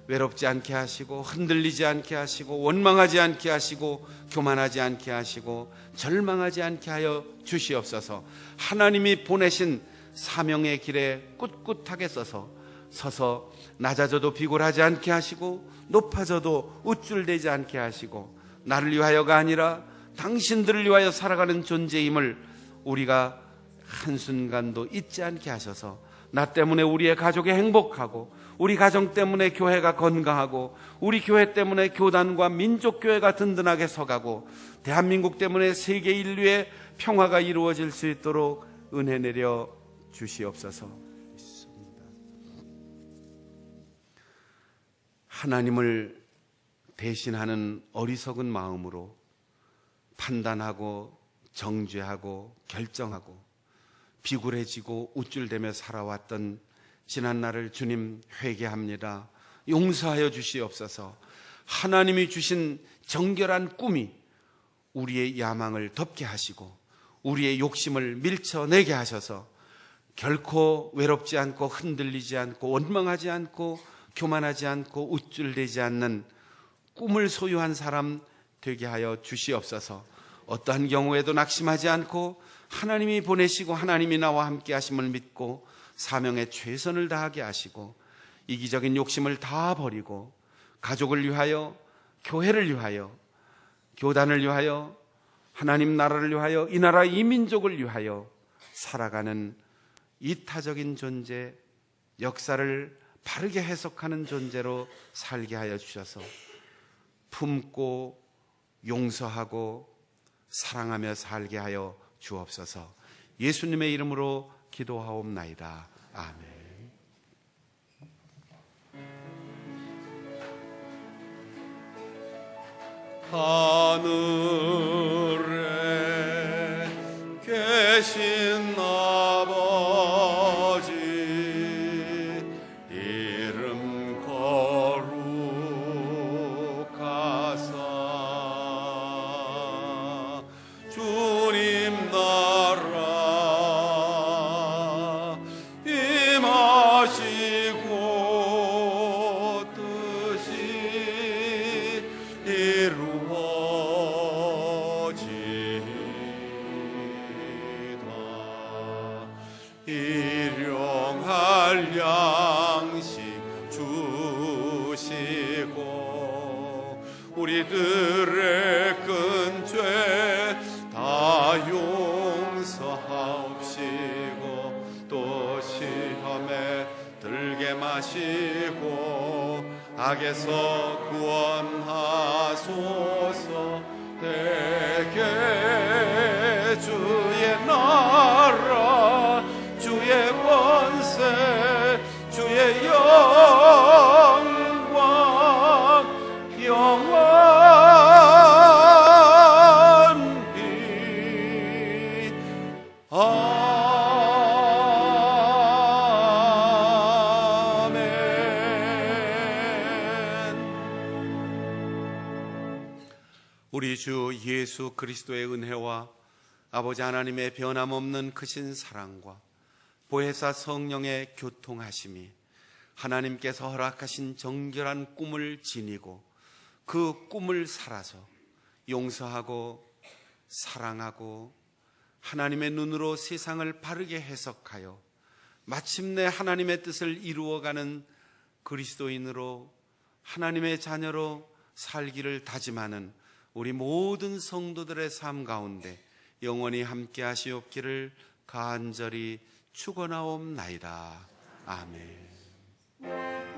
외롭지 않게 하시고 흔들리지 않게 하시고 원망하지 않게 하시고 교만하지 않게 하시고 절망하지 않게 하여 주시옵소서. 하나님이 보내신 사명의 길에 꿋꿋하게 서서 낮아져도 비굴하지 않게 하시고 높아져도 우쭐대지 않게 하시고 나를 위하여가 아니라 당신들을 위하여 살아가는 존재임을 우리가 한순간도 잊지 않게 하셔서 나 때문에 우리의 가족이 행복하고 우리 가정 때문에 교회가 건강하고 우리 교회 때문에 교단과 민족교회가 든든하게 서가고 대한민국 때문에 세계 인류의 평화가 이루어질 수 있도록 은혜 내려 주시옵소서. 하나님을 대신하는 어리석은 마음으로 판단하고 정죄하고 결정하고 비굴해지고 우쭐대며 살아왔던 지난날을 주님 회개합니다. 용서하여 주시옵소서. 하나님이 주신 정결한 꿈이 우리의 야망을 덮게 하시고 우리의 욕심을 밀쳐내게 하셔서 결코 외롭지 않고 흔들리지 않고 원망하지 않고 교만하지 않고 우쭐대지 않는 꿈을 소유한 사람 되게 하여 주시옵소서. 어떠한 경우에도 낙심하지 않고 하나님이 보내시고 하나님이 나와 함께 하심을 믿고 사명에 최선을 다하게 하시고 이기적인 욕심을 다 버리고 가족을 위하여, 교회를 위하여, 교단을 위하여, 하나님 나라를 위하여, 이 나라 이 민족을 위하여 살아가는 이타적인 존재, 역사를 바르게 해석하는 존재로 살게 하여 주셔서 품고 용서하고 사랑하며 살게 하여 주옵소서. 예수님의 이름으로 기도하옵나이다. 아멘. 하늘에 계신 아버지, 이름 거룩하사 주님 나라 임하시고 뜻이 이루어지이다. 일용할 양식 주시고 우리들의 큰 죄 다 용서하옵시고 또 시험에 들게 마시고 악에서 구원하소서. 대개 주의 나라 주의 권세 주의 영광 영원히 우리 주 예수 그리스도의 은혜와 아버지 하나님의 변함없는 크신 사랑과 보혜사 성령의 교통하심이 하나님께서 허락하신 정결한 꿈을 지니고 그 꿈을 살아서 용서하고 사랑하고 하나님의 눈으로 세상을 바르게 해석하여 마침내 하나님의 뜻을 이루어가는 그리스도인으로 하나님의 자녀로 살기를 다짐하는 우리 모든 성도들의 삶 가운데 영원히 함께 하시옵기를 간절히 축원하옵나이다. 아멘.